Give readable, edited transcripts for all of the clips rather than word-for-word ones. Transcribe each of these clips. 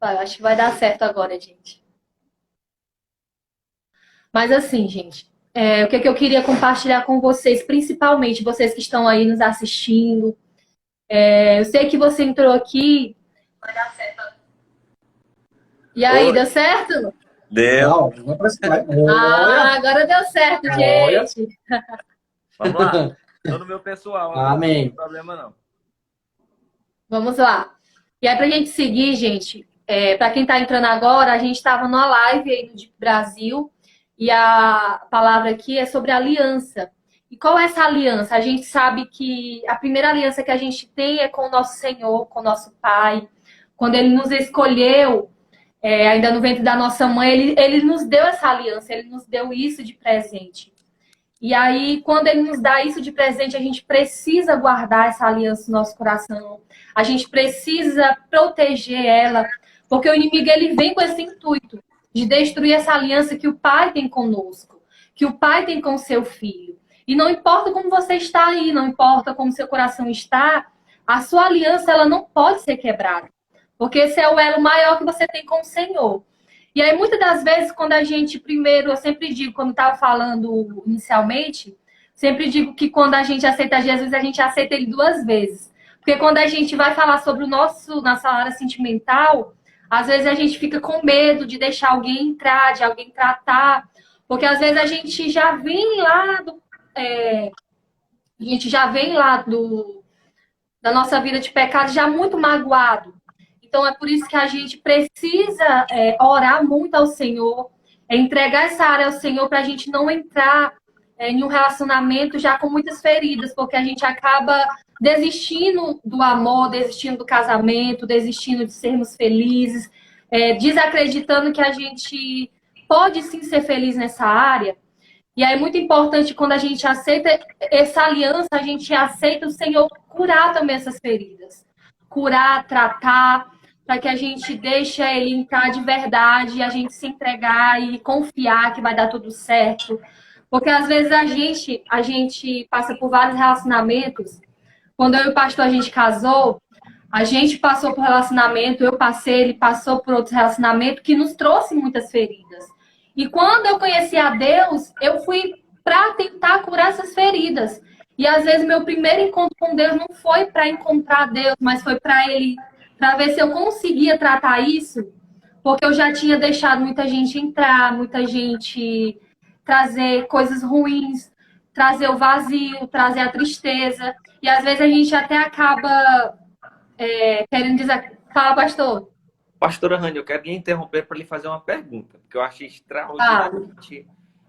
Acho que vai dar certo agora, gente. Mas assim, gente, o que eu queria compartilhar com vocês, principalmente vocês que estão aí nos assistindo. Eu sei que você entrou aqui. Vai dar certo. E aí, Oi, deu certo? deu. Não, não parece que vai. Olha, Agora deu certo, olha. gente. Vamos lá. Tô no meu pessoal agora, não tem Amém. problema não. Vamos lá. E aí, pra gente seguir, gente, para quem tá entrando agora, a gente estava numa live aí do Deep Brasil e a palavra aqui é sobre aliança. E qual é essa aliança? A gente sabe que a primeira aliança que a gente tem é com o nosso Senhor, com o nosso Pai. Quando Ele nos escolheu, ainda no ventre da nossa mãe, ele nos deu essa aliança, Ele nos deu isso de presente. E aí, quando ele nos dá isso de presente, a gente precisa guardar essa aliança no nosso coração. A gente precisa proteger ela, porque o inimigo ele vem com esse intuito de destruir essa aliança que o Pai tem conosco, que o Pai tem com o seu filho. E não importa como você está aí, não importa como seu coração está, a sua aliança ela não pode ser quebrada, porque esse é o elo maior que você tem com o Senhor. E aí, muitas das vezes, quando a gente, primeiro, eu sempre digo, quando estava falando inicialmente, sempre digo que quando a gente aceita Jesus, a gente aceita ele duas vezes. Porque quando a gente vai falar sobre nossa área sentimental, às vezes a gente fica com medo de deixar alguém entrar, de alguém tratar. Porque às vezes a gente já vem lá a gente já vem lá da nossa vida de pecado já muito magoado. Então, é por isso que a gente precisa orar muito ao Senhor, entregar essa área ao Senhor para a gente não entrar em um relacionamento já com muitas feridas, porque a gente acaba desistindo do amor, desistindo do casamento, desistindo de sermos felizes, desacreditando que a gente pode sim ser feliz nessa área. E aí é muito importante quando a gente aceita essa aliança, a gente aceita o Senhor curar também essas feridas. Curar, tratar, para que a gente deixe ele entrar de verdade, a gente se entregar e confiar que vai dar tudo certo. Porque às vezes a gente passa por vários relacionamentos. Quando eu e o pastor a gente casou, a gente passou por relacionamento, eu passei, ele passou por outros relacionamentos que nos trouxe muitas feridas. E quando eu conheci a Deus, eu fui para tentar curar essas feridas. E às vezes meu primeiro encontro com Deus não foi para encontrar Deus, mas foi para ele, para ver se eu conseguia tratar isso, porque eu já tinha deixado muita gente entrar, muita gente trazer coisas ruins, trazer o vazio, trazer a tristeza. E às vezes a gente até acaba querendo dizer. Fala, pastor. Pastora Rani, eu quero lhe interromper para lhe fazer uma pergunta, porque eu achei Fala. extraordinariamente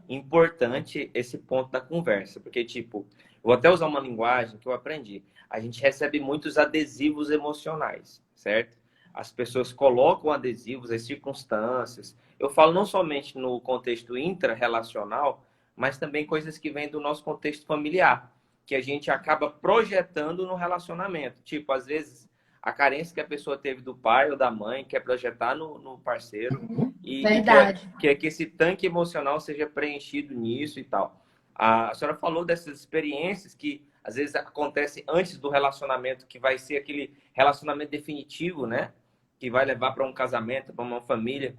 importante esse ponto da conversa, porque, tipo, eu vou até usar uma linguagem que eu aprendi. A gente recebe muitos adesivos emocionais, certo? As pessoas colocam adesivos, as circunstâncias. Eu falo não somente no contexto intra-relacional, mas também coisas que vêm do nosso contexto familiar, que a gente acaba projetando no relacionamento. Tipo, às vezes a carência que a pessoa teve do pai ou da mãe, quer projetar no parceiro e Verdade. quer que esse tanque emocional seja preenchido nisso e tal. A senhora falou dessas experiências que às vezes acontecem antes do relacionamento, que vai ser aquele relacionamento definitivo, né? Que vai levar para um casamento, para uma família.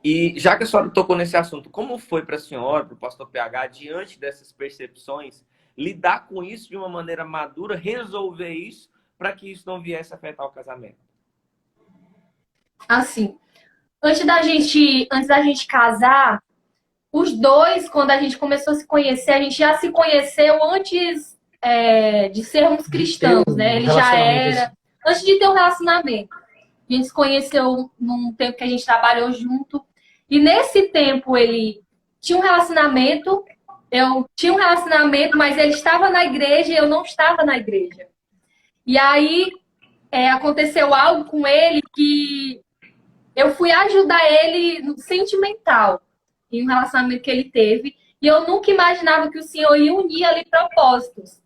E já que a senhora tocou nesse assunto, como foi para a senhora, para o pastor PH, diante dessas percepções, lidar com isso de uma maneira madura, resolver isso, para que isso não viesse a afetar o casamento? Assim, antes da gente casar, os dois, quando a gente começou a se conhecer, a gente já se conheceu antes de sermos cristãos, né? Ele já era. Antes de ter um relacionamento. A gente se conheceu num tempo que a gente trabalhou junto. E nesse tempo ele tinha um relacionamento, eu tinha um relacionamento, mas ele estava na igreja e eu não estava na igreja. E aí aconteceu algo com ele que eu fui ajudar ele no sentimental, em um relacionamento que ele teve. E eu nunca imaginava que o Senhor ia unir ali propósitos.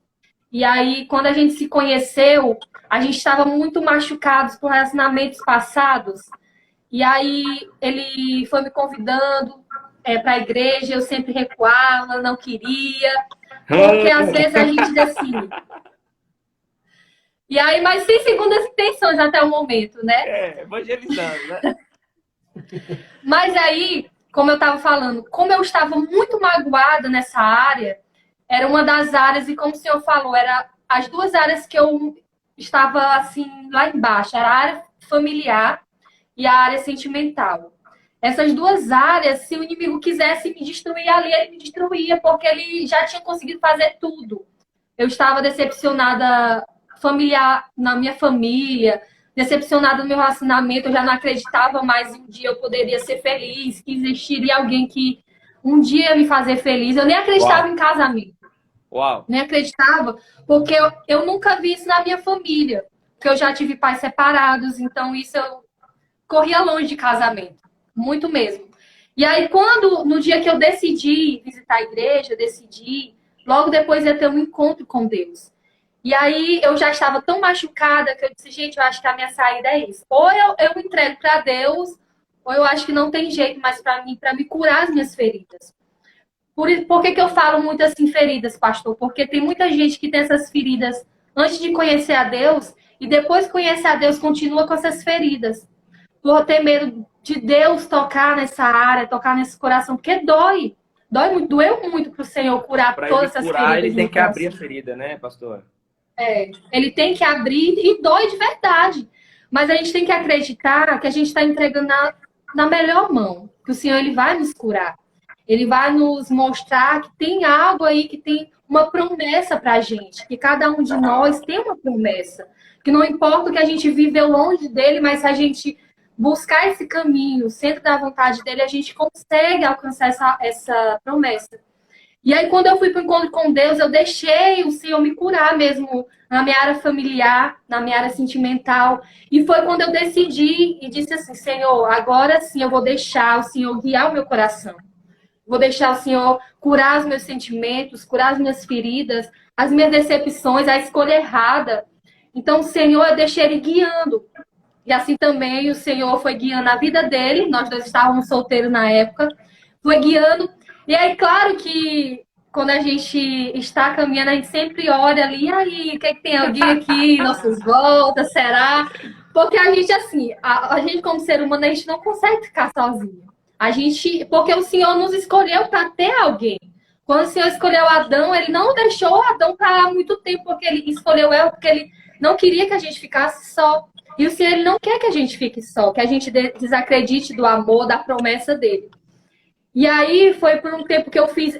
E aí, quando a gente se conheceu, a gente estava muito machucados por relacionamentos passados. E aí, ele foi me convidando para a igreja, eu sempre recuava, não queria. Porque às vezes a gente diz assim, E aí, mas sem segundas intenções até o momento, né? Evangelizando, né? Mas aí, como eu estava falando, como eu estava muito magoada nessa área, era uma das áreas, e como o senhor falou, era as duas áreas que eu estava assim lá embaixo, era a área familiar e a área sentimental. Essas duas áreas, se o inimigo quisesse me destruir ali, ele me destruía, porque ele já tinha conseguido fazer tudo. Eu estava decepcionada familiar na minha família, decepcionada no meu relacionamento, eu já não acreditava mais um dia eu poderia ser feliz, que existiria alguém que um dia ia me fazer feliz. Eu nem acreditava Uau, em casamento, uau. nem acreditava, porque eu nunca vi isso na minha família, porque eu já tive pais separados, então isso eu corria longe de casamento, muito mesmo. E aí, quando, no dia que eu decidi visitar a igreja, decidi, logo depois ia ter um encontro com Deus. E aí, eu já estava tão machucada que eu disse, gente, eu acho que a minha saída é isso. Ou eu entrego para Deus, ou eu acho que não tem jeito mais para mim, para me curar as minhas feridas. Por que eu falo muito assim, feridas, pastor? Porque tem muita gente que tem essas feridas antes de conhecer a Deus, e depois que conhece a Deus, continua com essas feridas por ter medo de Deus tocar nessa área, tocar nesse coração, porque dói. Dói muito, doeu muito para o Senhor curar Para ele todas essas curar, feridas ele do tem meu que abrir a coração. ferida, né, pastor? Ele tem que abrir e dói de verdade. Mas a gente tem que acreditar que a gente está entregando na melhor mão, que o Senhor ele vai nos curar. Ele vai nos mostrar que tem algo aí, que tem uma promessa para a gente, que cada um de nós tem uma promessa. Que não importa o que a gente viveu longe dele, mas se a gente buscar esse caminho, centro da vontade dele, a gente consegue alcançar essa promessa. E aí, quando eu fui para o encontro com Deus, eu deixei o Senhor me curar mesmo na minha área familiar, na minha área sentimental. E foi quando eu decidi e disse assim: Senhor, agora sim eu vou deixar o Senhor guiar o meu coração. Vou deixar o Senhor curar os meus sentimentos, curar as minhas feridas, as minhas decepções, a escolha errada. Então, o Senhor, eu deixei Ele guiando. E assim também o Senhor foi guiando a vida dele. Nós dois estávamos solteiros na época. Foi guiando. E aí, claro que quando a gente está caminhando, a gente sempre olha ali, e aí, o que, é que tem alguém aqui, nossas voltas, será? Porque a gente, assim, a gente como ser humano, a gente não consegue ficar sozinho. A gente, porque o Senhor nos escolheu para ter alguém. Quando o Senhor escolheu Adão, ele não deixou Adão para lá muito tempo, porque ele escolheu ela, porque ele não queria que a gente ficasse só. E o Senhor ele não quer que a gente fique só, que a gente desacredite do amor, da promessa dele. E aí foi por um tempo que eu fiz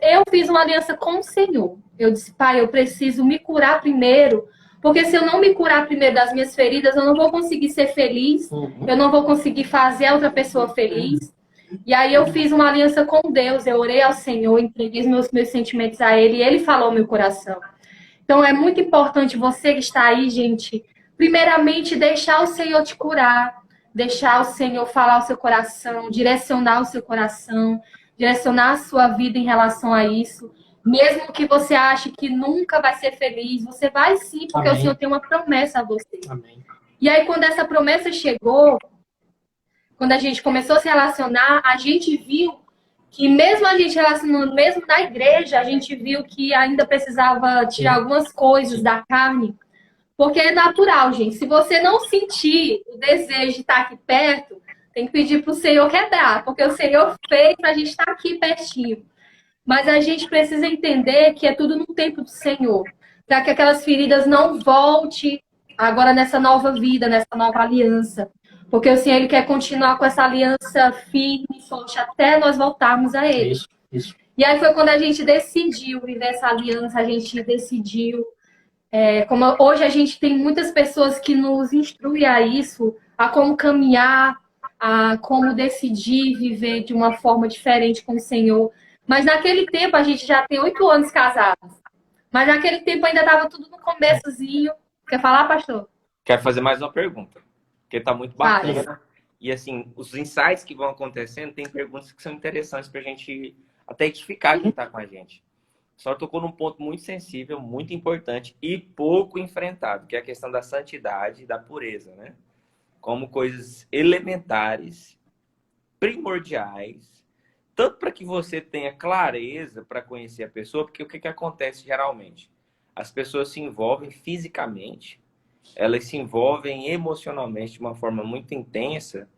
uma aliança com o Senhor. Eu disse, Pai, eu preciso me curar primeiro, porque se eu não me curar primeiro das minhas feridas, eu não vou conseguir ser feliz, eu não vou conseguir fazer a outra pessoa feliz. E aí eu fiz uma aliança com Deus, eu orei ao Senhor, entreguei os meus sentimentos a Ele, e Ele falou ao meu coração. Então é muito importante você que está aí, gente, primeiramente deixar o Senhor te curar, deixar o Senhor falar ao seu coração, direcionar o seu coração, direcionar a sua vida em relação a isso. Mesmo que você ache que nunca vai ser feliz, você vai sim, porque Amém. o Senhor tem uma promessa a você. Amém. E aí, quando essa promessa chegou, quando a gente começou a se relacionar, a gente viu que mesmo a gente relacionando, mesmo na igreja, a gente viu que ainda precisava tirar algumas coisas da carne, porque é natural, gente. Se você não sentir o desejo de estar aqui perto, tem que pedir para o Senhor quebrar, porque o Senhor fez para a gente estar aqui pertinho. Mas a gente precisa entender que é tudo no tempo do Senhor, para que aquelas feridas não voltem agora nessa nova vida, nessa nova aliança. Porque o Senhor ele quer continuar com essa aliança firme e forte até nós voltarmos a Ele. Isso. E aí foi quando a gente decidiu viver essa aliança, a gente decidiu. Como hoje a gente tem muitas pessoas que nos instruem a isso, a como caminhar, a como decidir viver de uma forma diferente com o Senhor. Mas naquele tempo, a gente já tem 8 anos casados. Mas naquele tempo ainda estava tudo no começozinho. Quer falar, pastor? Quero fazer mais uma pergunta, porque tá muito Fale. bacana. E assim, os insights que vão acontecendo, tem perguntas que são interessantes para a gente até edificar quem está com a gente. Só tocou num ponto muito sensível, muito importante e pouco enfrentado, que é a questão da santidade e da pureza, né? Como coisas elementares, primordiais, tanto para que você tenha clareza para conhecer a pessoa, porque o que acontece geralmente? As pessoas se envolvem fisicamente elas se envolvem emocionalmente de uma forma muito intensa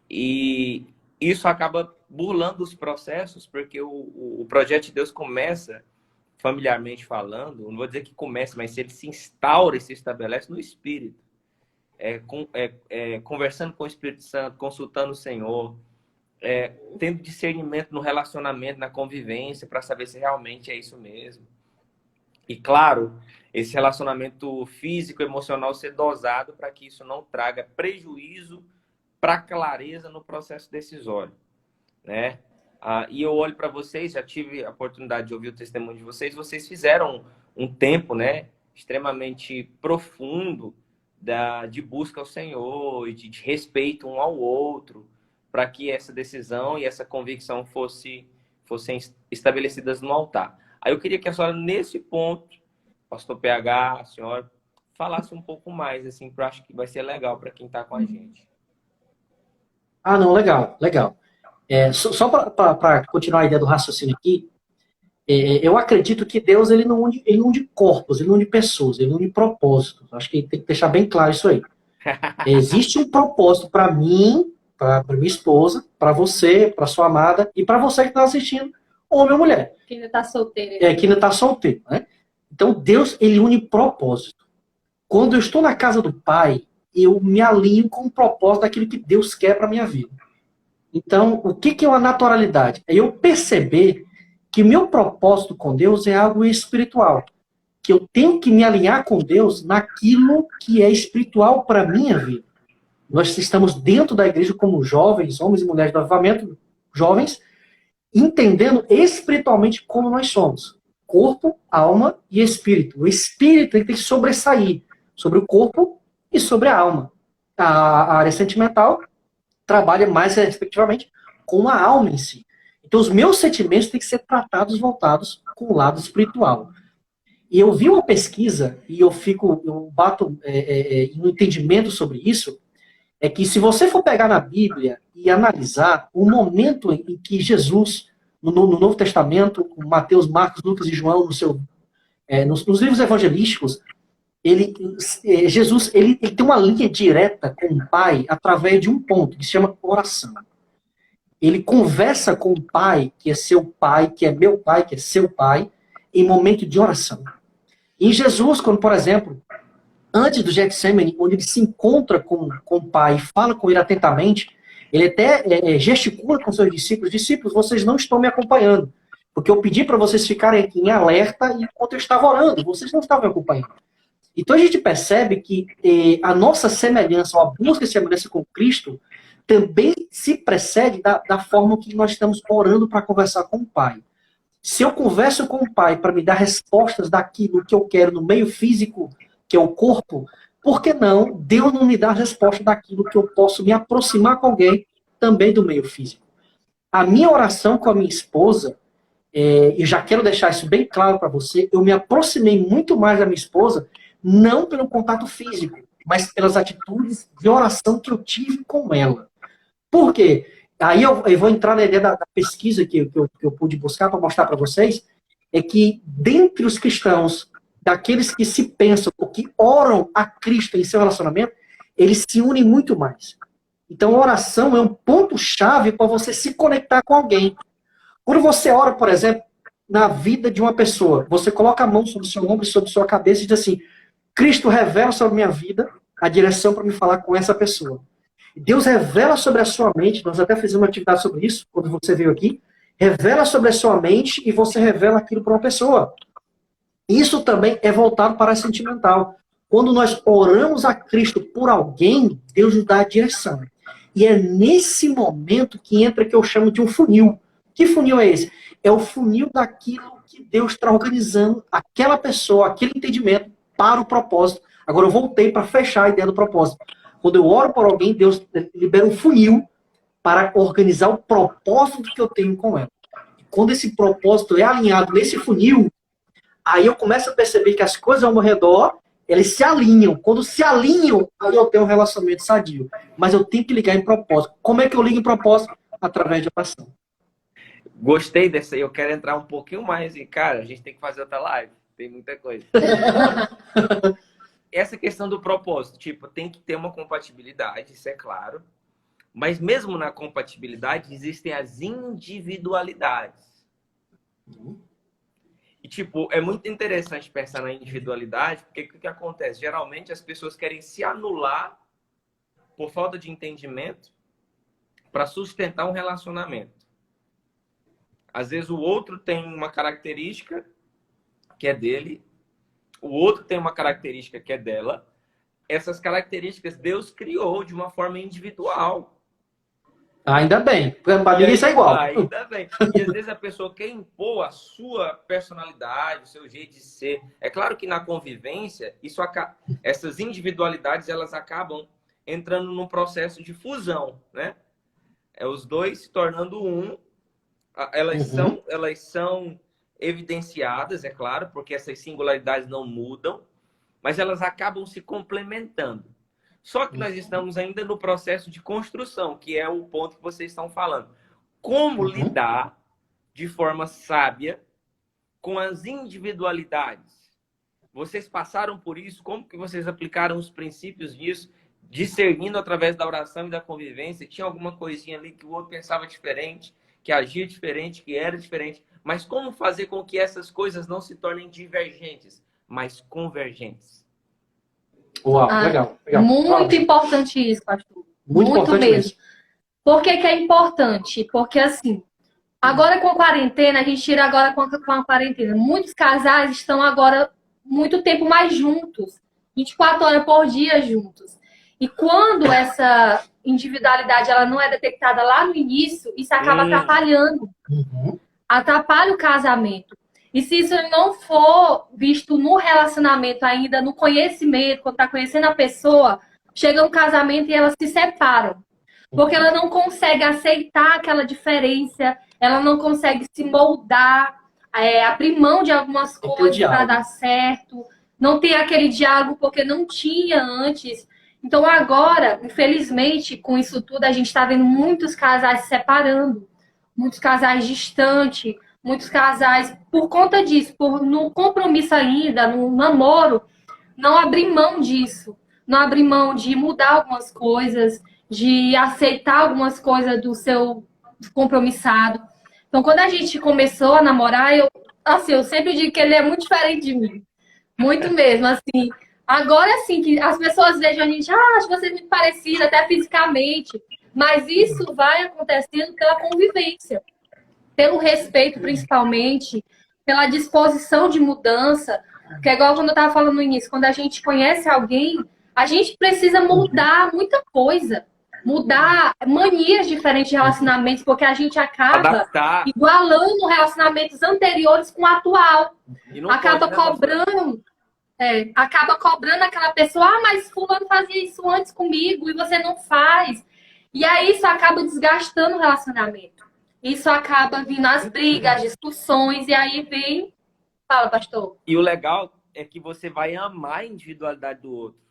e isso acaba burlando os processos, porque o projeto de Deus começa, familiarmente falando, não vou dizer que começa, mas ele se instaura e se estabelece no Espírito. Conversando com o Espírito Santo, consultando o Senhor, tendo discernimento no relacionamento, na convivência, para saber se realmente é isso mesmo. E, claro, esse relacionamento físico, emocional ser dosado para que isso não traga prejuízo para a clareza no processo decisório, né? E eu olho para vocês, já tive a oportunidade de ouvir o testemunho de vocês, vocês fizeram um tempo, né, extremamente profundo de busca ao Senhor e de respeito um ao outro, para que essa decisão e essa convicção fossem estabelecidas no altar. Aí eu queria que a senhora, nesse ponto, pastor PH, a senhora, falasse um pouco mais, assim, porque eu acho que vai ser legal para quem está com a gente. Ah, não, legal, legal. Só para continuar a ideia do raciocínio aqui, eu acredito que Deus ele não une corpos, ele não une pessoas, ele une propósitos. Acho que tem que deixar bem claro isso aí. Existe um propósito para mim, para minha esposa, para você, para sua amada e para você que está assistindo, homem ou mulher. Que ainda está solteiro. Que ainda está solteiro, né? Então Deus ele une propósito. Quando eu estou na casa do Pai, eu me alinho com o propósito daquilo que Deus quer para minha vida. Então, o que é uma naturalidade? É eu perceber que meu propósito com Deus é algo espiritual. Que eu tenho que me alinhar com Deus naquilo que é espiritual para a minha vida. Nós estamos dentro da igreja como jovens, homens e mulheres do avivamento, jovens, entendendo espiritualmente como nós somos. Corpo, alma e espírito. O espírito tem que sobressair sobre o corpo e sobre a alma. A área sentimental trabalha mais, respectivamente, com a alma em si. Então, os meus sentimentos têm que ser tratados voltados com o lado espiritual. E eu vi uma pesquisa, e eu bato no entendimento sobre isso, é que se você for pegar na Bíblia e analisar o momento em que Jesus, no Novo Testamento, Mateus, Marcos, Lucas e João, nos livros evangelísticos, Jesus ele tem uma linha direta com o Pai através de um ponto, que se chama oração. Ele conversa com o Pai, que é seu Pai, que é meu Pai, que é seu Pai, em momento de oração. E Jesus, quando, por exemplo, antes do Getsemane, onde ele se encontra com o Pai e fala com ele atentamente, ele até gesticula com seus discípulos: discípulos, vocês não estão me acompanhando, porque eu pedi para vocês ficarem aqui em alerta enquanto eu estava orando, vocês não estavam me acompanhando. Então a gente percebe que a nossa semelhança, ou a busca de semelhança com Cristo, também se precede da forma que nós estamos orando para conversar com o Pai. Se eu converso com o Pai para me dar respostas daquilo que eu quero no meio físico, que é o corpo, por que não Deus não me dá a resposta daquilo que eu posso me aproximar com alguém também do meio físico? A minha oração com a minha esposa, e já quero deixar isso bem claro para você, eu me aproximei muito mais da minha esposa, não pelo contato físico, mas pelas atitudes de oração que eu tive com ela. Por quê? Aí eu vou entrar na ideia da pesquisa que eu pude buscar para mostrar para vocês, é que dentre os cristãos, daqueles que se pensam, ou que oram a Cristo em seu relacionamento, eles se unem muito mais. Então a oração é um ponto-chave para você se conectar com alguém. Quando você ora, por exemplo, na vida de uma pessoa, você coloca a mão sobre o seu ombro, sobre a sua cabeça e diz assim: Cristo revela sobre a minha vida a direção para me falar com essa pessoa. Deus revela sobre a sua mente, nós até fizemos uma atividade sobre isso, quando você veio aqui, revela sobre a sua mente e você revela aquilo para uma pessoa. Isso também é voltado para a sentimental. Quando nós oramos a Cristo por alguém, Deus nos dá a direção. E é nesse momento que entra que eu chamo de um funil. Que funil é esse? É o funil daquilo que Deus está organizando aquela pessoa, aquele entendimento para o propósito. Agora eu voltei para fechar a ideia do propósito. Quando eu oro por alguém, Deus libera um funil para organizar o propósito que eu tenho com ela. E quando esse propósito é alinhado nesse funil, aí eu começo a perceber que as coisas ao meu redor, elas se alinham. Quando se alinham, aí eu tenho um relacionamento sadio. Mas eu tenho que ligar em propósito. Como é que eu ligo em propósito? Através de oração. Gostei dessa aí. Eu quero entrar um pouquinho mais. E, cara, a gente tem que fazer outra live. Tem muita coisa. essa questão do propósito, tipo, tem que ter uma compatibilidade, isso é claro. Mas mesmo na compatibilidade, existem as individualidades. E, tipo, é muito interessante pensar na individualidade, porque o que acontece? Geralmente, as pessoas querem se anular por falta de entendimento para sustentar um relacionamento. Às vezes, o outro tem uma característica que é dele, o outro tem uma característica que é dela. Essas características Deus criou de uma forma individual. Ainda bem, para mim isso é igual. Ainda bem. E às vezes a pessoa quer impor a sua personalidade, o seu jeito de ser. É claro que na convivência, essas individualidades elas acabam entrando num processo de fusão, né? É os dois se tornando um. Elas são evidenciadas, é claro, porque essas singularidades não mudam, mas elas acabam se complementando. Só que nós estamos ainda no processo de construção, que é o ponto que vocês estão falando. Como lidar de forma sábia com as individualidades? Vocês passaram por isso? Como que vocês aplicaram os princípios disso, discernindo através da oração e da convivência? Tinha alguma coisinha ali que o outro pensava diferente, que agia diferente, que era diferente. Mas como fazer com que essas coisas não se tornem divergentes, mas convergentes? Uau, legal. Muito importante isso, pastor. Muito importante mesmo. Por que é importante? Porque, assim, agora com a quarentena, a gente tira agora com a quarentena. Muitos casais estão agora muito tempo mais juntos. 24 horas por dia juntos. E quando essa individualidade ela não é detectada lá no início, isso acaba atrapalhando. Atrapalha o casamento. E se isso não for visto no relacionamento ainda, no conhecimento, quando está conhecendo a pessoa, chega um casamento e elas se separam. Porque ela não consegue aceitar aquela diferença, ela não consegue se moldar, abrir mão de algumas coisas para dar certo. Não tem aquele diálogo porque não tinha antes. Então agora, infelizmente, com isso tudo, a gente está vendo muitos casais se separando, muitos casais distantes, muitos casais, por conta disso, no compromisso ainda, no namoro, não abrir mão disso. Não abrir mão de mudar algumas coisas, de aceitar algumas coisas do seu compromissado. Então, quando a gente começou a namorar, eu sempre digo que ele é muito diferente de mim. Muito mesmo, assim. Agora, assim, que as pessoas vejam a gente, acho você é muito parecida, até fisicamente. Mas isso vai acontecendo pela convivência. Pelo respeito, principalmente, pela disposição de mudança, que é igual quando eu estava falando no início, quando a gente conhece alguém, a gente precisa mudar muita coisa, mudar manias diferentes de relacionamentos, porque a gente acaba igualando relacionamentos anteriores com o atual. Acaba cobrando aquela pessoa, mas fulano fazia isso antes comigo e você não faz. E aí isso acaba desgastando o relacionamento. Isso acaba vindo as brigas, as discussões, e aí vem... Fala, pastor. E o legal é que você vai amar a individualidade do outro.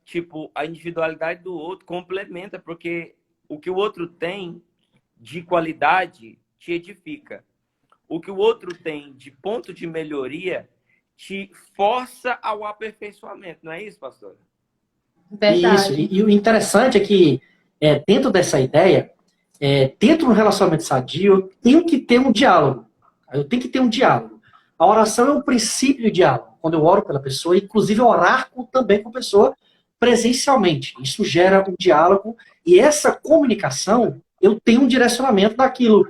Tipo, a individualidade do outro complementa, porque o que o outro tem de qualidade te edifica. O que o outro tem de ponto de melhoria te força ao aperfeiçoamento. Não é isso, pastor? Verdade. Isso. E o interessante é que, dentro dessa ideia... dentro do relacionamento sadio, eu tenho que ter um diálogo. A oração é um princípio de diálogo. Quando eu oro pela pessoa, inclusive orar também com a pessoa presencialmente. Isso gera um diálogo e essa comunicação, eu tenho um direcionamento daquilo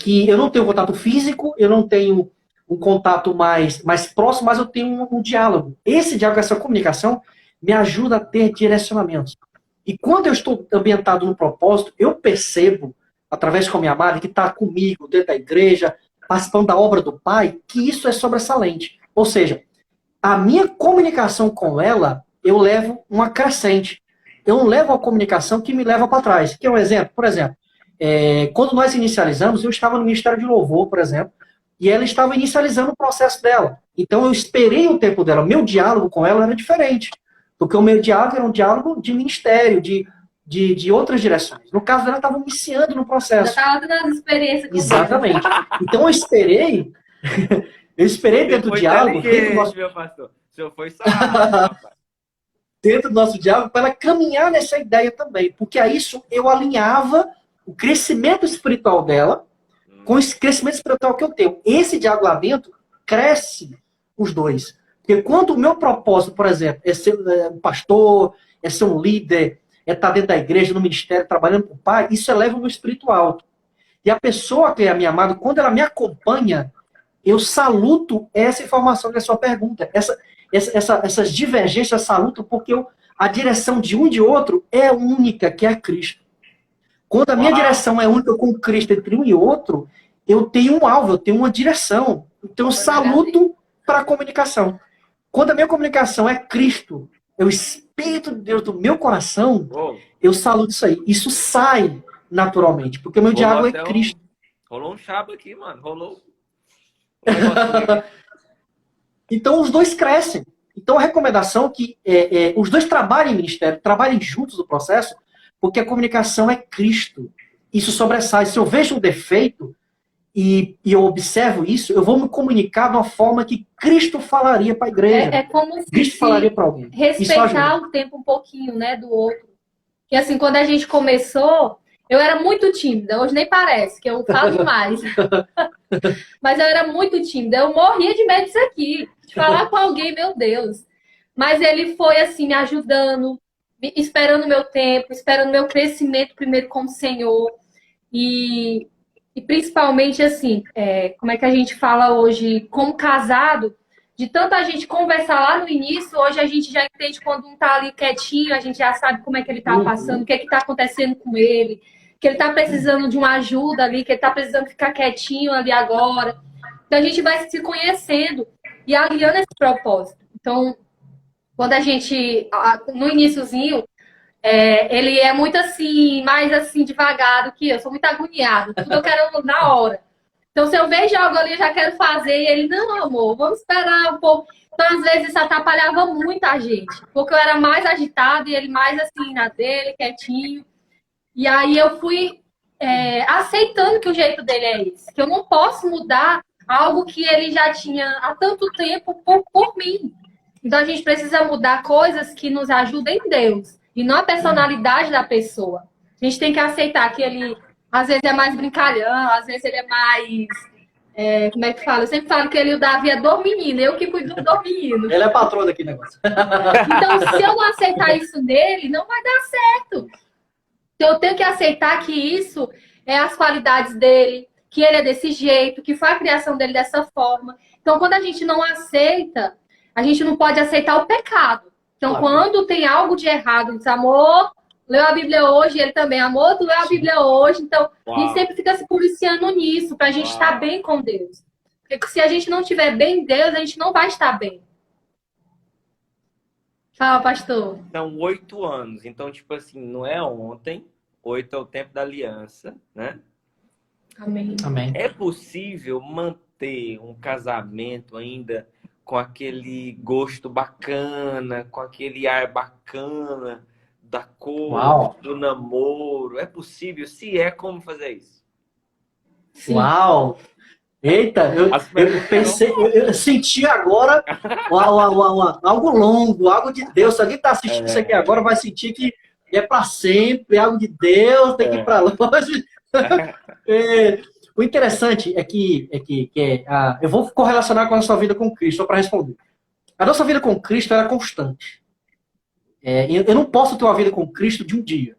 que eu não tenho contato físico, eu não tenho um contato mais próximo, mas eu tenho um diálogo. Esse diálogo, essa comunicação, me ajuda a ter direcionamentos. E quando eu estou ambientado no propósito, eu percebo, através com a minha amada, que está comigo, dentro da igreja, participando da obra do Pai, que isso é sobressalente. Ou seja, a minha comunicação com ela, eu levo uma crescente. Eu não levo a comunicação que me leva para trás. Que é um exemplo. Por exemplo, quando nós inicializamos, eu estava no Ministério de Louvor, por exemplo, e ela estava inicializando o processo dela. Então eu esperei o tempo dela. Meu diálogo com ela era diferente. Porque o meu diálogo era um diálogo de ministério, de outras direções. No caso dela, estava iniciando no processo. Já estava dando experiência com Exatamente. Então eu Eu esperei Você dentro do foi diálogo, inteligente, meu pastor. O senhor foi sábio, rapaz. dentro do nosso diálogo, para ela caminhar nessa ideia também. Porque a isso eu alinhava o crescimento espiritual dela com esse crescimento espiritual que eu tenho. Esse diálogo lá dentro cresce os dois. Porque quando o meu propósito, por exemplo, é ser um pastor, é ser um líder, é estar dentro da igreja, no ministério, trabalhando com o pai, isso eleva o meu espírito alto. E a pessoa que é a minha amada, quando ela me acompanha, eu saluto essa informação da sua pergunta. Essas divergências eu saluto porque a direção de um e de outro é única, que é Cristo. Quando a minha direção é única com Cristo entre um e outro, eu tenho um alvo, eu tenho uma direção. Então eu saluto para a comunicação. Quando a minha comunicação é Cristo, é o Espírito de Deus do meu coração, eu saluto isso aí. Isso sai naturalmente, porque o meu diálogo é Cristo. Rolou um chabo aqui, mano. Rolou um negocinho aqui. Então os dois crescem. Então a recomendação é que os dois trabalhem em ministério, trabalhem juntos no processo, porque a comunicação é Cristo. Isso sobressai. Se eu vejo um defeito e eu observo isso, eu vou me comunicar de uma forma que Cristo falaria para a igreja. É como se Cristo falaria para alguém. Respeitar o tempo um pouquinho, né, do outro. E assim, quando a gente começou, eu era muito tímida. Hoje nem parece, que eu falo demais. Mas eu era muito tímida. Eu morria de medo disso aqui. De falar com alguém, meu Deus. Mas ele foi, assim, me ajudando, esperando o meu tempo, esperando o meu crescimento primeiro como Senhor. E principalmente, assim, como é que a gente fala hoje, como casado, de tanta gente conversar lá no início, hoje a gente já entende quando um tá ali quietinho, a gente já sabe como é que ele tá passando, o que é que tá acontecendo com ele, que ele tá precisando de uma ajuda ali, que ele tá precisando ficar quietinho ali agora. Então a gente vai se conhecendo e alinhando esse propósito. Então, quando a gente, no iniciozinho, ele é muito assim, mais assim, devagar do que eu. Sou muito agoniada. Tudo eu quero na hora. Então, se eu vejo algo ali, eu já quero fazer. E ele, não, amor, vamos esperar um pouco. Então, às vezes, isso atrapalhava muito a gente. Porque eu era mais agitada e ele mais assim, na dele, quietinho. E aí eu fui aceitando que o jeito dele é esse. Que eu não posso mudar algo que ele já tinha há tanto tempo por mim. Então, a gente precisa mudar coisas que nos ajudem em Deus. E não a personalidade da pessoa. A gente tem que aceitar que ele, às vezes, é mais brincalhão, às vezes ele é mais... como é que fala? Eu sempre falo que ele e o Davi é do menino, eu que cuido do menino. Ele é patrão daquele negócio. Então, se eu não aceitar isso nele, não vai dar certo. Então, eu tenho que aceitar que isso é as qualidades dele, que ele é desse jeito, que foi a criação dele dessa forma. Então, quando a gente não aceita, a gente não pode aceitar o pecado. Então, quando tem algo de errado, diz, amor, leu a Bíblia hoje, ele também, amor, tu leu a Bíblia hoje. Então, a gente sempre fica se policiando nisso, pra gente estar bem com Deus. Porque se a gente não estiver bem em Deus, a gente não vai estar bem. Fala, pastor. São 8 anos. Então, tipo assim, não é ontem. 8 é o tempo da aliança, né? Amém. Amém. É possível manter um casamento ainda com aquele gosto bacana, com aquele ar bacana da cor, do namoro? É possível? Se é, como fazer isso? Sim. Uau! Eita, eu pensei, eu senti agora algo longo, algo de Deus. Se alguém está assistindo isso aqui agora, vai sentir que é para sempre, é algo de Deus, tem que ir para longe. O interessante é que eu vou correlacionar com a nossa vida com Cristo, só para responder. A nossa vida com Cristo era constante. Eu não posso ter uma vida com Cristo de um dia.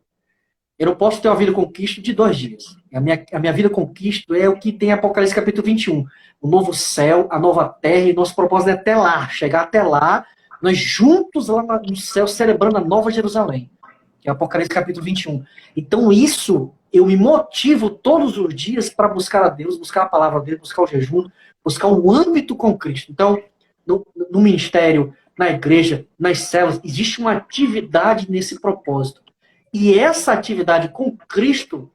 Eu não posso ter uma vida com Cristo de 2 dias. A minha vida com Cristo é o que tem em Apocalipse capítulo 21. O novo céu, a nova terra, e nosso propósito é até lá, chegar até lá, nós juntos lá no céu, celebrando a nova Jerusalém. Que é Apocalipse capítulo 21. Então isso, eu me motivo todos os dias para buscar a Deus, buscar a palavra dele, buscar o jejum, buscar um âmbito com Cristo. Então, no ministério, na igreja, nas células, existe uma atividade nesse propósito. E essa atividade com Cristo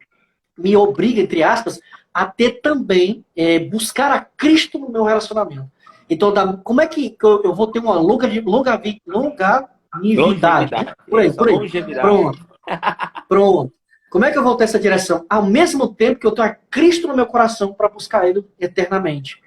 me obriga, entre aspas, a ter também, buscar a Cristo no meu relacionamento. Então, como é que eu vou ter uma longevidade? Por aí. Pronto. Como é que eu vou ter essa direção? Ao mesmo tempo que eu tenho a Cristo no meu coração para buscar Ele eternamente.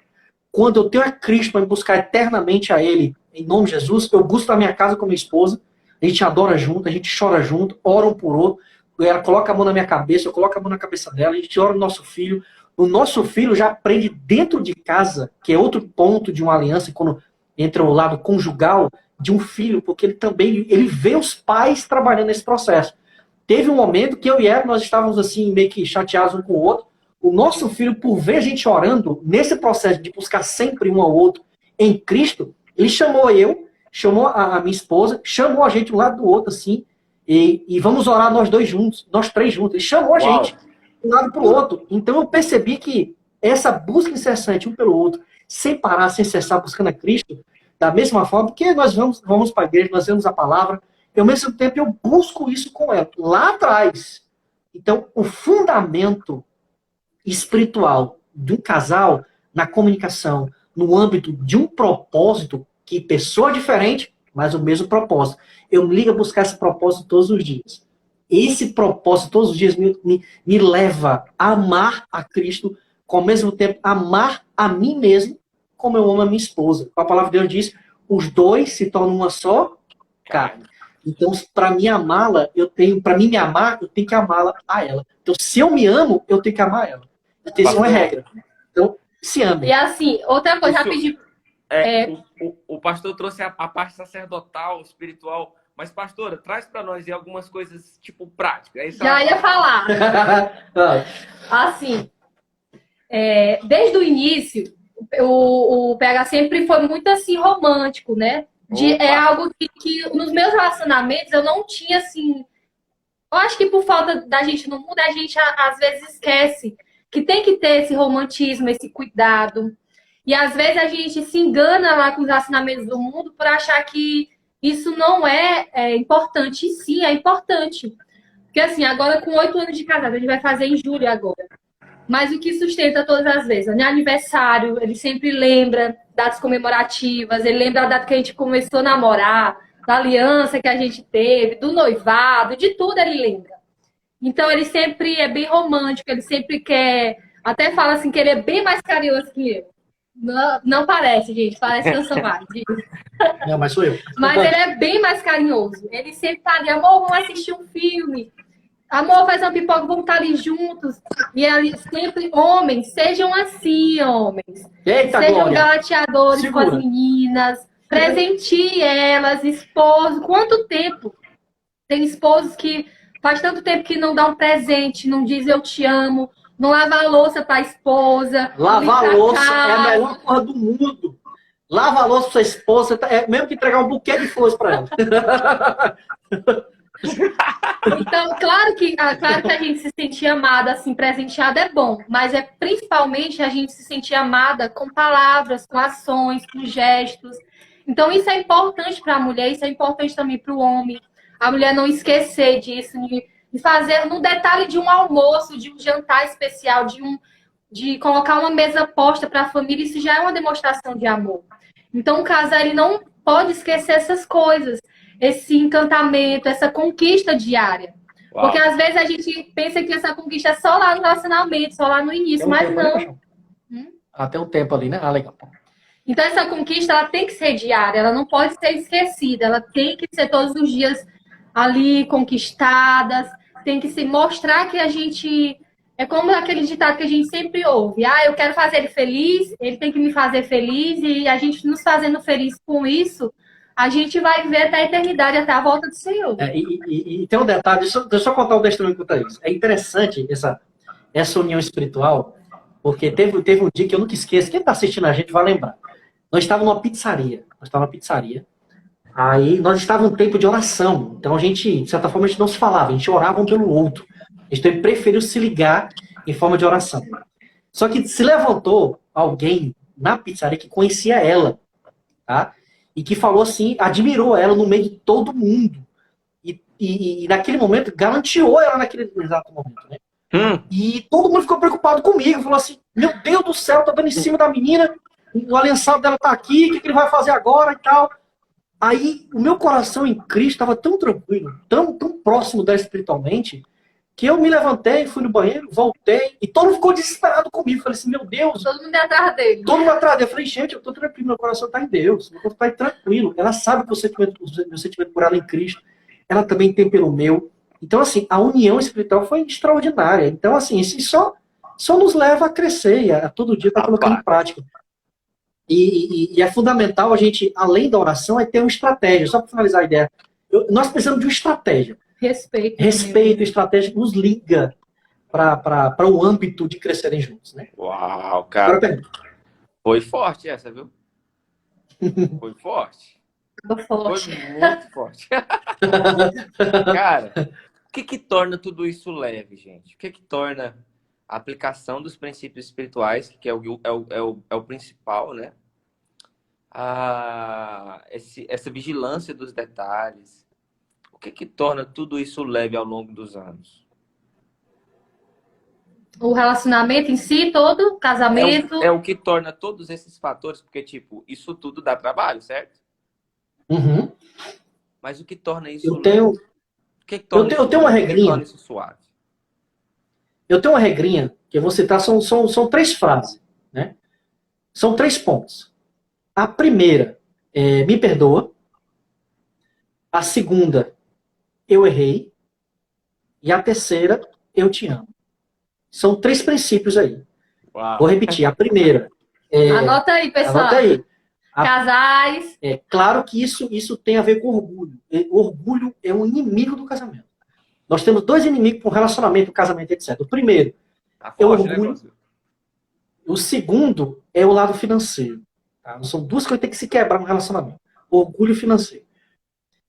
quando eu tenho a Cristo para me buscar eternamente a Ele, em nome de Jesus, eu busco na minha casa com minha esposa, a gente adora junto, a gente chora junto, ora um por outro, ela coloca a mão na minha cabeça, eu coloco a mão na cabeça dela, a gente ora no nosso filho. O nosso filho já aprende dentro de casa, que é outro ponto de uma aliança, quando entra o lado conjugal de um filho, porque ele vê os pais trabalhando nesse processo. Teve um momento que eu e ela, nós estávamos assim, meio que chateados um com o outro. O nosso filho, por ver a gente orando, nesse processo de buscar sempre um ao outro em Cristo, ele chamou eu, chamou a minha esposa, chamou a gente um lado do outro, assim, e vamos orar nós dois juntos, nós três juntos. Ele chamou a gente um lado para o outro. Então eu percebi que essa busca incessante um pelo outro, sem parar, sem cessar, buscando a Cristo, da mesma forma, porque nós vamos para a igreja, nós vemos a palavra, e ao mesmo tempo eu busco isso com ela, lá atrás. Então, o fundamento espiritual de um casal, na comunicação, no âmbito de um propósito, que pessoa diferente, mas o mesmo propósito. Eu me ligo a buscar esse propósito todos os dias. Esse propósito todos os dias me leva a amar a Cristo, com ao mesmo tempo amar a mim mesmo, como eu amo a minha esposa. A palavra de Deus diz, os dois se tornam uma só carne. Então, para mim amá-la, para mim me amar, eu tenho que amá-la a ela. Então, se eu me amo, eu tenho que amar ela. Essa é uma regra. Então, se ame. E assim, outra coisa, rapidinho. O pastor trouxe a parte sacerdotal, espiritual, mas, pastora, traz para nós aí algumas coisas, tipo, práticas. Já ia falar. Assim, desde o início, o PH sempre foi muito, assim, romântico, né? É algo que nos meus relacionamentos eu não tinha, assim... Eu acho que por falta da gente no mundo, a gente às vezes esquece que tem que ter esse romantismo, esse cuidado. E às vezes a gente se engana lá com os relacionamentos do mundo por achar que isso não é importante. E sim, é importante. Porque assim, agora com 8 anos de casado, a gente vai fazer em julho agora. Mas o que sustenta todas as vezes? No aniversário, ele sempre lembra datas comemorativas, ele lembra a data que a gente começou a namorar, da aliança que a gente teve, do noivado, de tudo ele lembra. Então ele sempre é bem romântico, ele sempre quer... Até fala assim que ele é bem mais carinhoso que eu. Não parece, gente. Parece que eu sou mais. Não, mas sou eu. Mas ele é bem mais carinhoso. Ele sempre tá ali, amor, vamos assistir um filme. Amor, faz uma pipoca, vamos estar ali juntos. E ali, sempre, homens, sejam assim, homens. Eita, sejam Glória. galateadores Segura. com as meninas. Presenteie elas, esposo. Quanto tempo? Tem esposos que faz tanto tempo que não dá um presente, não diz eu te amo. Não lava a louça para a esposa. Lavar a louça é a melhor coisa do mundo. Lava a louça para sua esposa, é mesmo que entregar um buquê de flores para ela. Então, claro que a gente se sentir amada, assim, presenteada é bom. Mas é principalmente a gente se sentir amada com palavras, com ações, com gestos. Então, isso é importante para a mulher, isso é importante também para o homem. A mulher não esquecer disso, de fazer no detalhe de um almoço, de um jantar especial, de colocar uma mesa posta para a família, isso já é uma demonstração de amor. Então, o casal ele não pode esquecer essas coisas, esse encantamento, essa conquista diária. Uau. Porque às vezes a gente pensa que essa conquista é só lá no relacionamento, só lá no início, mas não. Até um tempo ali, né? Ah, legal. Então, essa conquista ela tem que ser diária, ela não pode ser esquecida, ela tem que ser todos os dias ali conquistadas. Tem que se mostrar que a gente... É como aquele ditado que a gente sempre ouve. Ah, eu quero fazer ele feliz, ele tem que me fazer feliz. E a gente nos fazendo feliz com isso, a gente vai viver até a eternidade, até a volta do Senhor. E tem um detalhe, deixa eu só contar um testemunho quanto a isso. É interessante essa união espiritual, porque teve um dia que eu nunca esqueço. Quem está assistindo a gente vai lembrar. Nós estávamos numa pizzaria. Aí nós estávamos em um tempo de oração. Então a gente, de certa forma, a gente não se falava, a gente orava um pelo outro. A gente preferiu se ligar em forma de oração. Só que se levantou alguém na pizzaria que conhecia ela, tá? E que falou assim, admirou ela no meio de todo mundo. E naquele momento, garantiu ela naquele exato momento, né? E todo mundo ficou preocupado comigo. Falou assim, meu Deus do céu, tá dando em cima da menina, o alençado dela tá aqui, o que ele vai fazer agora e tal. Aí, o meu coração em Cristo estava tão tranquilo, tão próximo dela espiritualmente, que eu me levantei, fui no banheiro, voltei, e todo mundo ficou desesperado comigo. Falei assim, meu Deus, Todo mundo é atrás dele. todo mundo atrás dele. Eu falei, gente, eu tô tranquilo, meu coração está em Deus, meu coração está tranquilo. Ela sabe que o meu sentimento por ela em Cristo, ela também tem pelo meu. Então, assim, a união espiritual foi extraordinária. Então, assim, isso só nos leva a crescer, e a todo dia estar colocando em prática. E é fundamental a gente, além da oração, é ter uma estratégia. Só para finalizar a ideia, nós precisamos de uma estratégia. Respeito, estratégia que nos liga para o âmbito de crescerem juntos, né? Uau, cara. Foi forte essa, viu? Foi forte. Foi muito forte. Cara, o que torna tudo isso leve, gente? O que torna a aplicação dos princípios espirituais, que é o principal, né? Essa vigilância dos detalhes. O que torna tudo isso leve ao longo dos anos? O relacionamento em si, todo, casamento. É o que torna todos esses fatores, porque, tipo, isso tudo dá trabalho, certo? Uhum. Mas o que torna isso eu tenho uma regrinha. Torna isso suave? Eu tenho uma regrinha que eu vou citar, são 3 frases, né? São 3 pontos. A primeira é me perdoa. A segunda, eu errei. E a terceira, eu te amo. São 3 princípios aí. Uau. Vou repetir. A primeira. Anota aí, pessoal. Anota aí. Casais. É claro que isso tem a ver com orgulho. Orgulho é um inimigo do casamento. Nós temos 2 inimigos para o relacionamento, o casamento, etc. O primeiro é o orgulho. O segundo é o lado financeiro. Tá? São 2 coisas que tem que se quebrar no relacionamento. Orgulho financeiro.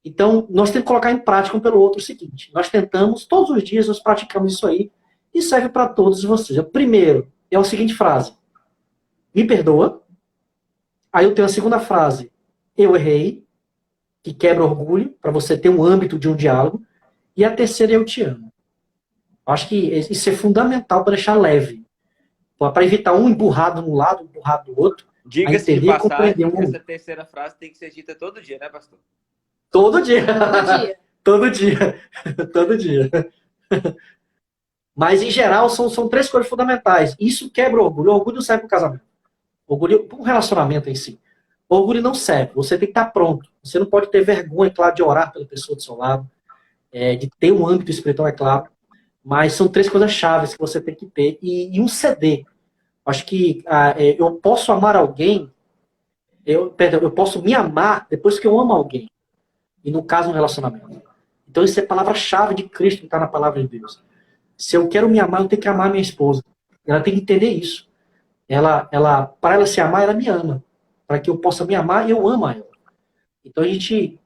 Então, nós temos que colocar em prática um pelo outro o seguinte. Nós tentamos, todos os dias, nós praticamos isso aí. E serve para todos vocês. O primeiro é a seguinte frase. Me perdoa. Aí eu tenho a segunda frase. Eu errei. Que quebra orgulho. Para você ter um âmbito de um diálogo. E a terceira é eu te amo. Acho que isso é fundamental para deixar leve. Para evitar um emburrado num lado, um emburrado do outro. Diga-se de passagem que essa terceira frase tem que ser dita todo dia, né, pastor? Todo dia. Todo dia. Todo dia. Mas, em geral, são 3 coisas fundamentais. Isso quebra o orgulho. O orgulho não serve para o casamento. Orgulho para um relacionamento em si. O orgulho não serve. Você tem que estar pronto. Você não pode ter vergonha, claro, de orar pela pessoa do seu lado. De ter um âmbito espiritual, é claro. Mas são 3 coisas chaves que você tem que ter. E um ceder. Acho que eu posso amar alguém. Eu posso me amar depois que eu amo alguém. E no caso, um relacionamento. Então, isso é palavra-chave de Cristo que está na palavra de Deus. Se eu quero me amar, eu tenho que amar minha esposa. Ela tem que entender isso. Para ela se amar, ela me ama. Para que eu possa me amar, eu amo ela. Então a gente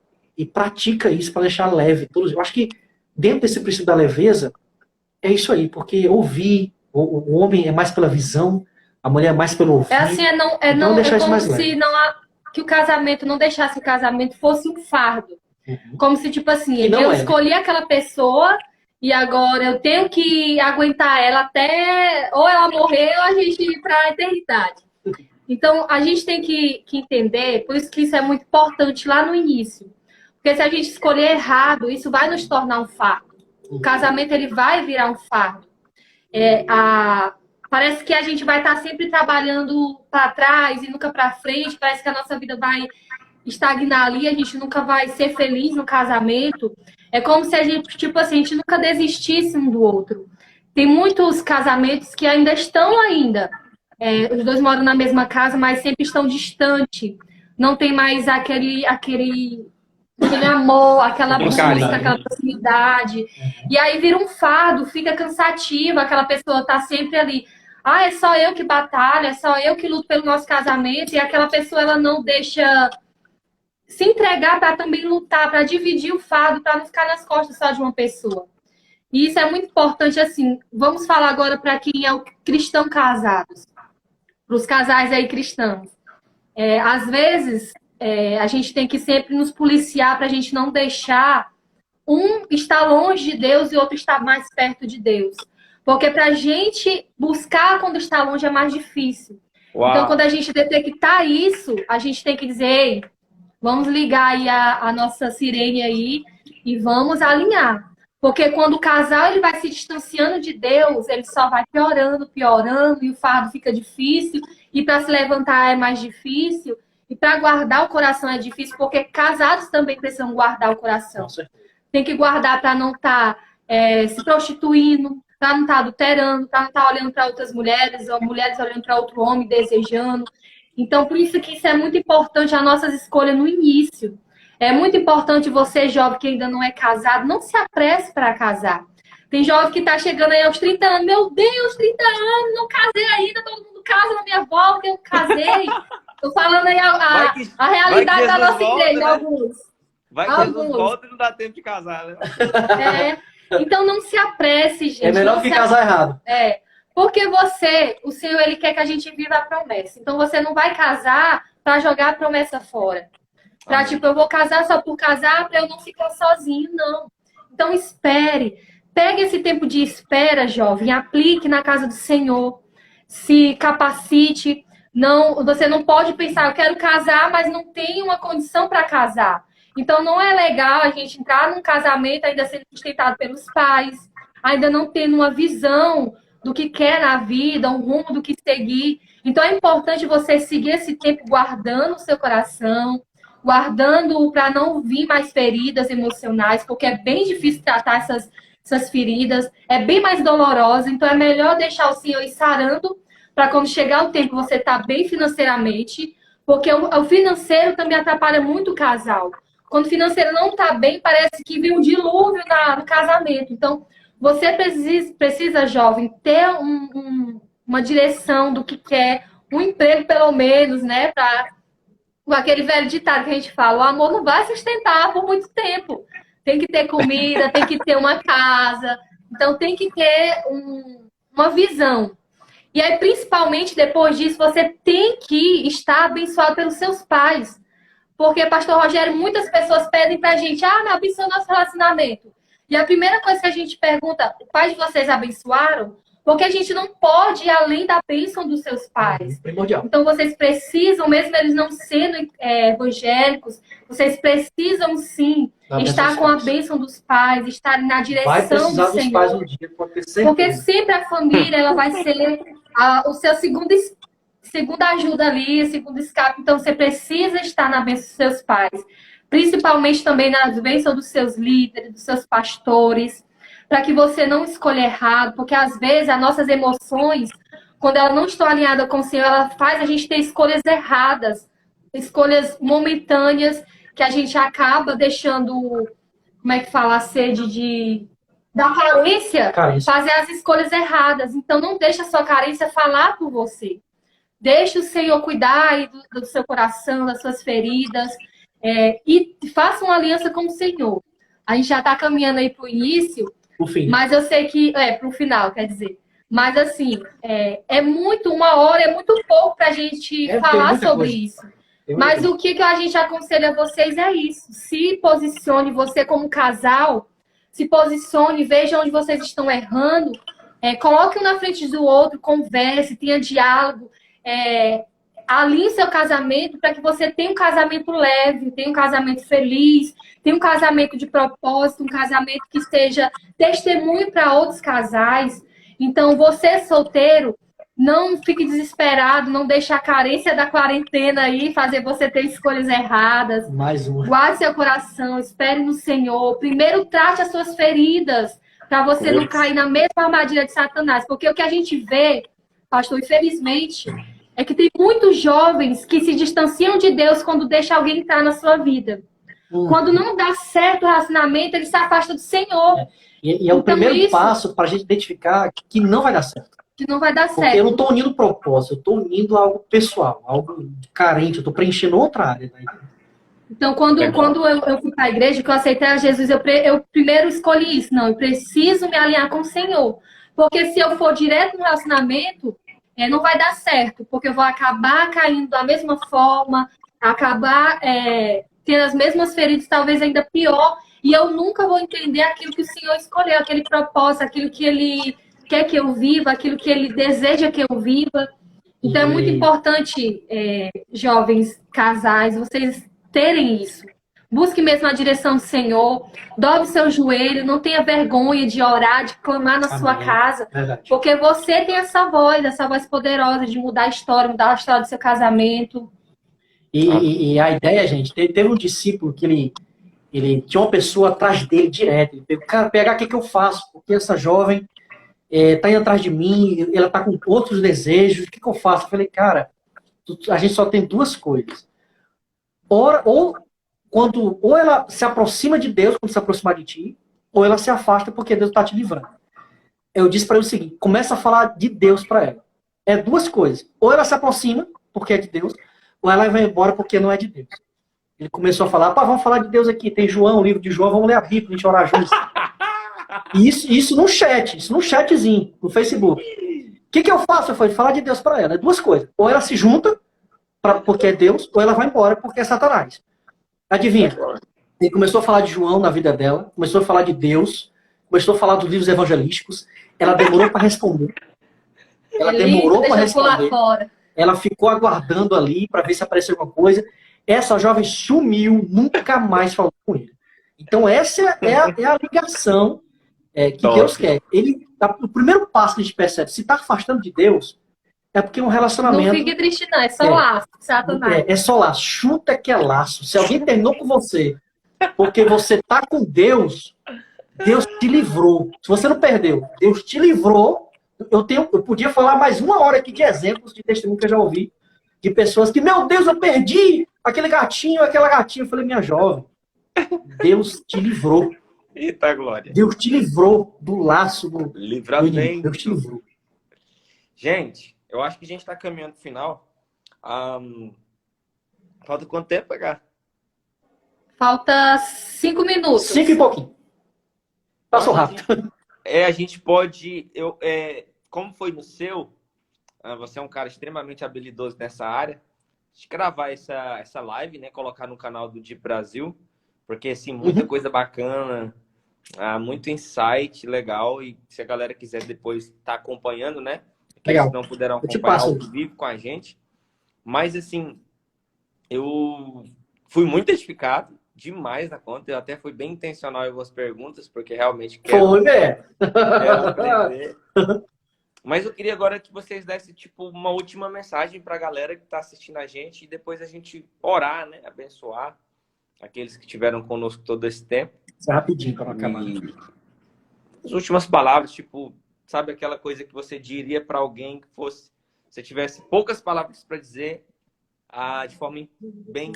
pratica isso para deixar leve. Eu acho que dentro desse princípio da leveza, é isso aí. Porque ouvir, o homem é mais pela visão, a mulher é mais pelo ouvir. É assim, então deixar isso como mais se leve. que o casamento não deixasse o casamento fosse um fardo. Uhum. Como se, tipo assim, eu escolhi aquela pessoa e agora eu tenho que aguentar ela até ou ela morrer ou a gente ir para a eternidade. Então, a gente tem que entender, por isso que isso é muito importante lá no início. Porque se a gente escolher errado, isso vai nos tornar um fardo. O casamento, ele vai virar um fardo. Parece que a gente vai estar sempre trabalhando para trás e nunca para frente. Parece que a nossa vida vai estagnar ali, a gente nunca vai ser feliz no casamento. É como se a gente, tipo assim, a gente nunca desistisse um do outro. Tem muitos casamentos que ainda estão ainda. Os 2 moram na mesma casa, mas sempre estão distantes. Não tem mais aquele amor, aquela busca, aquela proximidade. E aí vira um fardo, fica cansativo, aquela pessoa tá sempre ali. É só eu que batalho, é só eu que luto pelo nosso casamento. E aquela pessoa, ela não deixa se entregar para também lutar, para dividir o fardo, para não ficar nas costas só de uma pessoa. E isso é muito importante, assim. Vamos falar agora para quem é o cristão casados. Para os casais aí cristãos. Às vezes, a gente tem que sempre nos policiar para a gente não deixar um estar longe de Deus e outro estar mais perto de Deus. Porque para a gente buscar quando está longe é mais difícil. Uau. Então, quando a gente detectar isso, a gente tem que dizer, ei, vamos ligar aí a nossa sirene aí e vamos alinhar. Porque quando o casal ele vai se distanciando de Deus, ele só vai piorando, piorando, e o fardo fica difícil, e para se levantar é mais difícil, e para guardar o coração é difícil, porque casados também precisam guardar o coração. Tem que guardar para não estar se prostituindo, para não estar adulterando, para não estar olhando para outras mulheres, ou mulheres olhando para outro homem, desejando. Então, por isso que isso é muito importante, as nossas escolhas no início. É muito importante você, jovem, que ainda não é casado, não se apresse para casar. Tem jovem que está chegando aí aos 30 anos. Meu Deus, 30 anos, não casei ainda, todo mundo casa na minha volta, eu casei. Estou falando aí a realidade da nossa igreja, né? Alguns. Vai que Jesus volta e não dá tempo de casar, né? Então não se apresse, gente. É melhor que casar errado. Porque o Senhor, Ele quer que a gente viva a promessa. Então você não vai casar para jogar a promessa fora. Pra, tipo, eu vou casar só por casar, para eu não ficar sozinho, não. Então, espere. Pegue esse tempo de espera, jovem, aplique na casa do Senhor. Se capacite. Não, você não pode pensar, eu quero casar, mas não tenho uma condição para casar. Então, não é legal a gente entrar num casamento ainda sendo sustentado pelos pais, ainda não tendo uma visão do que quer na vida, um rumo do que seguir. Então, é importante você seguir esse tempo guardando o seu coração, guardando para não vir mais feridas emocionais, porque é bem difícil tratar essas feridas, é bem mais dolorosa, então é melhor deixar o Senhor ir sarando, para quando chegar o tempo você estar bem financeiramente, porque o financeiro também atrapalha muito o casal. Quando o financeiro não está bem, parece que vem um dilúvio no casamento. Então, você precisa, jovem, ter uma direção do que quer, um emprego pelo menos, né, para... Com aquele velho ditado que a gente fala, o amor não vai sustentar por muito tempo. Tem que ter comida, tem que ter uma casa. Então, tem que ter uma visão. E aí, principalmente, depois disso, você tem que estar abençoado pelos seus pais. Porque, pastor Rogério, muitas pessoas pedem pra gente, me abençoa nosso relacionamento. E a primeira coisa que a gente pergunta, os pais de vocês abençoaram? Porque a gente não pode ir além da bênção dos seus pais. Primordial. Então, vocês precisam, mesmo eles não sendo evangélicos, vocês precisam, sim, estar com a bênção dos pais, estar na direção do Senhor. Vai precisar dos pais um dia, pode ter certeza. Porque sempre a família ela vai ser o seu segunda ajuda ali, segundo escape. Então, você precisa estar na bênção dos seus pais. Principalmente também na bênção dos seus líderes, dos seus pastores, para que você não escolha errado, porque às vezes as nossas emoções, quando elas não estão alinhadas com o Senhor, ela faz a gente ter escolhas erradas, escolhas momentâneas, que a gente acaba deixando, como é que fala, a sede da carência, fazer as escolhas erradas. Então não deixa a sua carência falar por você. Deixa o Senhor cuidar do seu coração, das suas feridas, e faça uma aliança com o Senhor. A gente já está caminhando aí para o início, mas eu sei que... para o final, quer dizer. Mas, assim, uma hora é muito pouco para a gente falar sobre isso. Mas o que a gente aconselha a vocês é isso. Se posicione, você como casal, se posicione, veja onde vocês estão errando, coloque um na frente do outro, converse, tenha diálogo, alinhe seu casamento para que você tenha um casamento leve, tenha um casamento feliz, tenha um casamento de propósito, um casamento que seja testemunho para outros casais. Então, você solteiro, não fique desesperado, não deixe a carência da quarentena aí fazer você ter escolhas erradas. Mais uma. Guarde seu coração, espere no Senhor. Primeiro, trate as suas feridas, para você não cair na mesma armadilha de Satanás. Porque o que a gente vê, pastor, infelizmente, é que tem muitos jovens que se distanciam de Deus quando deixa alguém entrar na sua vida. Quando não dá certo o relacionamento, ele se afasta do Senhor. E é o primeiro passo para a gente identificar que não vai dar certo. Que não vai dar Porque certo. eu não estou unindo propósito, eu estou unindo algo pessoal, algo carente, eu estou preenchendo outra área. Né? Então, quando eu fui para a igreja, que eu aceitei a Jesus, eu primeiro escolhi isso. Não, eu preciso me alinhar com o Senhor. Porque se eu for direto no relacionamento, não vai dar certo. Porque eu vou acabar caindo da mesma forma, acabar tendo as mesmas feridas, talvez ainda pior. E eu nunca vou entender aquilo que o Senhor escolheu, aquele propósito, aquilo que Ele quer que eu viva, aquilo que Ele deseja que eu viva. Então, é muito importante, jovens, casais, vocês terem isso. Busque mesmo a direção do Senhor. Dobre o seu joelho. Não tenha vergonha de orar, de clamar na sua Amém. casa. Verdade. Porque você tem essa voz poderosa de mudar a história do seu casamento. E a ideia, gente, teve um discípulo que ele tinha uma pessoa atrás dele direto. Ele pegou, cara, pegar o que eu faço? Porque essa jovem tá indo atrás de mim, ela tá com outros desejos, o que eu faço? Eu falei, cara, a gente só tem duas coisas. Ou ela se aproxima de Deus quando se aproximar de ti, ou ela se afasta porque Deus está te livrando. Eu disse para ele o seguinte, começa a falar de Deus para ela. É duas coisas. Ou ela se aproxima porque é de Deus, ou ela vai embora porque não é de Deus. Ele começou a falar, pá, vamos falar de Deus aqui, tem João, o livro de João, vamos ler a Bíblia, a gente orar juntos. E isso no chatzinho, no Facebook. O que eu faço? Eu falei, falar de Deus para ela. É duas coisas. Ou ela se junta porque é Deus, ou ela vai embora porque é Satanás. Adivinha? Ele começou a falar de João na vida dela, começou a falar de Deus, começou a falar dos livros evangelísticos. Ela demorou para responder. Ela ficou aguardando ali para ver se apareceu alguma coisa. Essa jovem sumiu, nunca mais falou com ele. Então essa é a ligação que Deus quer. O primeiro passo que a gente percebe, se está afastando de Deus, é porque é um relacionamento... Não fique triste não, é só laço, Satanás. É só laço, chuta que é laço. Se alguém terminou com você porque você está com Deus, Deus te livrou. Se você não perdeu, Deus te livrou. Eu podia falar mais uma hora aqui de exemplos de testemunho que eu já ouvi, de pessoas que, meu Deus, eu perdi aquele gatinho, aquela gatinha. Eu falei, minha jovem, Deus te livrou. Eita glória. Deus te livrou do laço do livramento. Deus te livrou. Gente, eu acho que a gente está caminhando pro final. Falta quanto tempo, pegar? Falta 5 minutos. 5 e pouquinho. Passou rápido. A gente pode... como foi no seu, você é um cara extremamente habilidoso nessa área, de gravar essa live, né? Colocar no canal do Deep Brasil, porque, assim, muita coisa bacana, muito insight legal, e se a galera quiser depois estar acompanhando, né? Legal. Eles não puderam acompanhar ao vivo com a gente. Mas, assim, eu fui muito edificado, demais na conta. Eu até fui bem intencional em algumas perguntas, porque realmente quero aprender. Mas eu queria agora que vocês dessem, tipo, uma última mensagem para a galera que está assistindo a gente, e depois a gente orar, né? Abençoar aqueles que estiveram conosco todo esse tempo. Isso é rapidinho para acabar. As últimas palavras, tipo, sabe aquela coisa que você diria para alguém que fosse, se tivesse poucas palavras para dizer, de forma bem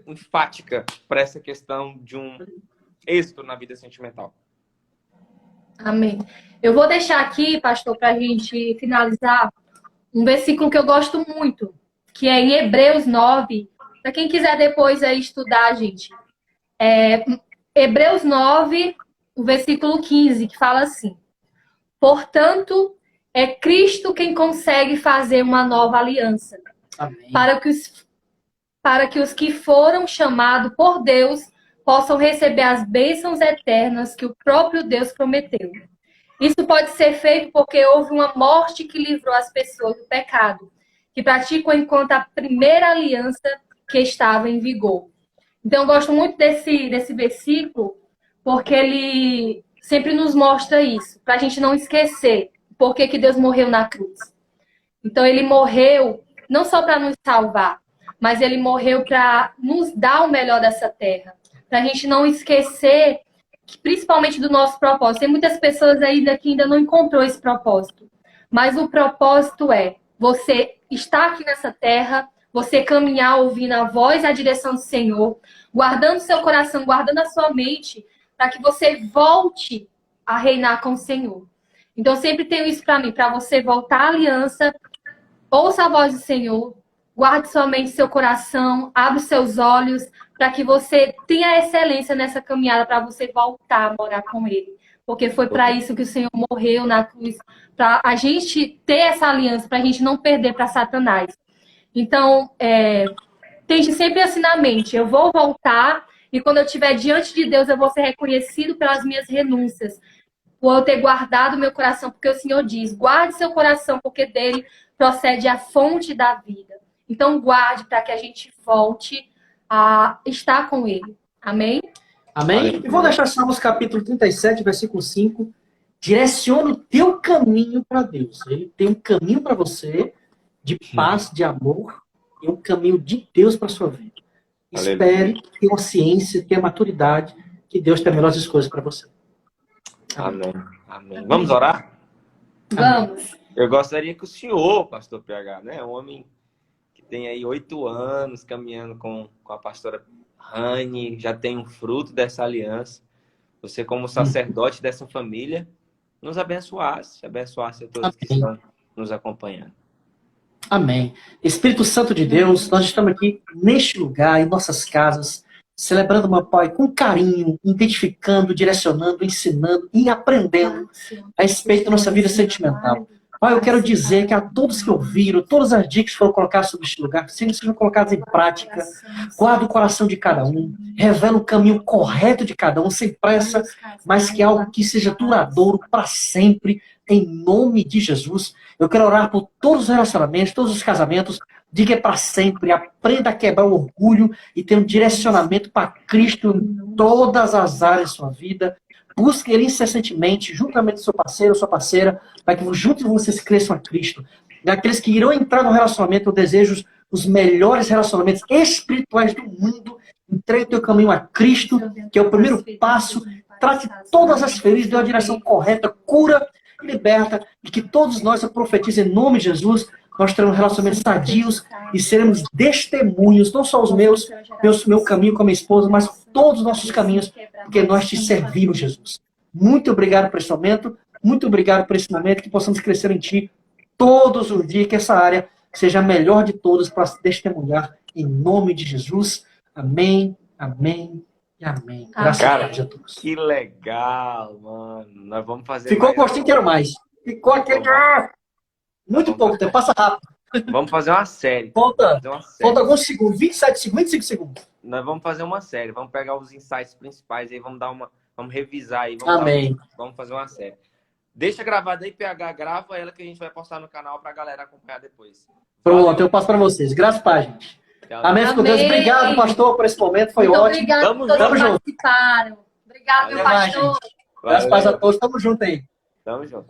enfática para essa questão de um êxito na vida sentimental. Amém. Eu vou deixar aqui, pastor, para a gente finalizar, um versículo que eu gosto muito, que é em Hebreus 9. Para quem quiser depois aí estudar, gente. Hebreus 9, o versículo 15, que fala assim: portanto, é Cristo quem consegue fazer uma nova aliança. Amém. Para que os que foram chamados por Deus possam receber as bênçãos eternas que o próprio Deus prometeu. Isso pode ser feito porque houve uma morte que livrou as pessoas do pecado, que praticam enquanto a primeira aliança que estava em vigor. Então, eu gosto muito desse versículo, porque ele sempre nos mostra isso, para a gente não esquecer por que Deus morreu na cruz. Então, ele morreu não só para nos salvar, mas ele morreu para nos dar o melhor dessa terra. Para a gente não esquecer, principalmente do nosso propósito. Tem muitas pessoas ainda que ainda não encontrou esse propósito. Mas o propósito é você estar aqui nessa terra, você caminhar ouvindo a voz e a direção do Senhor, guardando seu coração, guardando a sua mente, para que você volte a reinar com o Senhor. Então, eu sempre tenho isso para mim, para você voltar à aliança, ouça a voz do Senhor, guarde sua mente, seu coração, abra os seus olhos, para que você tenha excelência nessa caminhada, para você voltar a morar com Ele. Porque foi para isso que o Senhor morreu na cruz, para a gente ter essa aliança, para a gente não perder para Satanás. Então, tente sempre assim na mente, eu vou voltar, e quando eu estiver diante de Deus, eu vou ser reconhecido pelas minhas renúncias, por eu ter guardado meu coração, porque o Senhor diz, guarde seu coração, porque dele procede a fonte da vida. Então, guarde para que a gente volte a estar com Ele. Amém? Amém? Aleluia. E vou deixar Salmos capítulo 37, versículo 5. Direciona o teu caminho para Deus. Ele tem um caminho para você de paz, de amor, e um caminho de Deus para sua vida. Aleluia. Espere, tenha ciência, tenha maturidade, que Deus tem as melhores coisas para você. Amém. Amém. Vamos orar? Vamos. Eu gostaria que o senhor, pastor PH, né? Um homem que tem aí 8 anos caminhando com a pastora Rani, já tem um fruto dessa aliança. Você, como sacerdote dessa família, nos abençoasse a todos que estão nos acompanhando. Amém. Espírito Santo de Deus, nós estamos aqui neste lugar, em nossas casas, celebrando, meu Pai, com carinho, identificando, direcionando, ensinando e aprendendo a respeito da nossa vida sentimental. Pai, eu quero dizer que a todos que ouviram, todas as dicas que foram colocadas sobre este lugar, sejam colocadas em prática. Guarda o coração de cada um, revela o caminho correto de cada um, sem pressa, mas que é algo que seja duradouro para sempre, em nome de Jesus. Eu quero orar por todos os relacionamentos, todos os casamentos, diga para sempre, aprenda a quebrar o orgulho e ter um direcionamento para Cristo em todas as áreas da sua vida. Busque Ele incessantemente, juntamente com seu parceiro ou sua parceira, para que juntos vocês cresçam a Cristo. Daqueles que irão entrar no relacionamento, eu desejo os melhores relacionamentos espirituais do mundo. Entregue o teu caminho a Cristo, que é o primeiro passo. Trate todas as feridas, dê uma direção correta, cura e liberta. E que todos nós, eu profetizo em nome de Jesus, nós teremos relacionamentos sadios e seremos testemunhos, não só os meu caminho com a minha esposa, mas todos os nossos caminhos, porque nós te servimos, Jesus. Muito obrigado por esse momento, muito obrigado por esse momento, que possamos crescer em Ti todos os dias, que essa área seja a melhor de todas para testemunhar, em nome de Jesus. Amém, amém e amém. Graças a Deus a todos. Que legal, mano. Nós vamos fazer. Ficou o gostinho, quero mais. Ficou aquele. Muito pouco tempo, passa rápido. Vamos fazer uma série. Falta alguns segundos, 27 segundos, 25 segundos. Nós vamos fazer uma série. Vamos pegar os insights principais aí, vamos revisar aí. Amém. Vamos fazer uma série. Deixa gravada aí, PH, grava ela que a gente vai postar no canal pra galera acompanhar depois. Pronto, Valeu. eu passo para vocês. Graças a Deus, gente. Tchau. Amém, com Deus. Obrigado, pastor, por esse momento. Foi Muito ótimo. obrigado Tamo a todos que junto. participaram. Obrigado, meu Valeu, pastor. Graças a Deus a todos. Tamo junto aí. Tamo junto.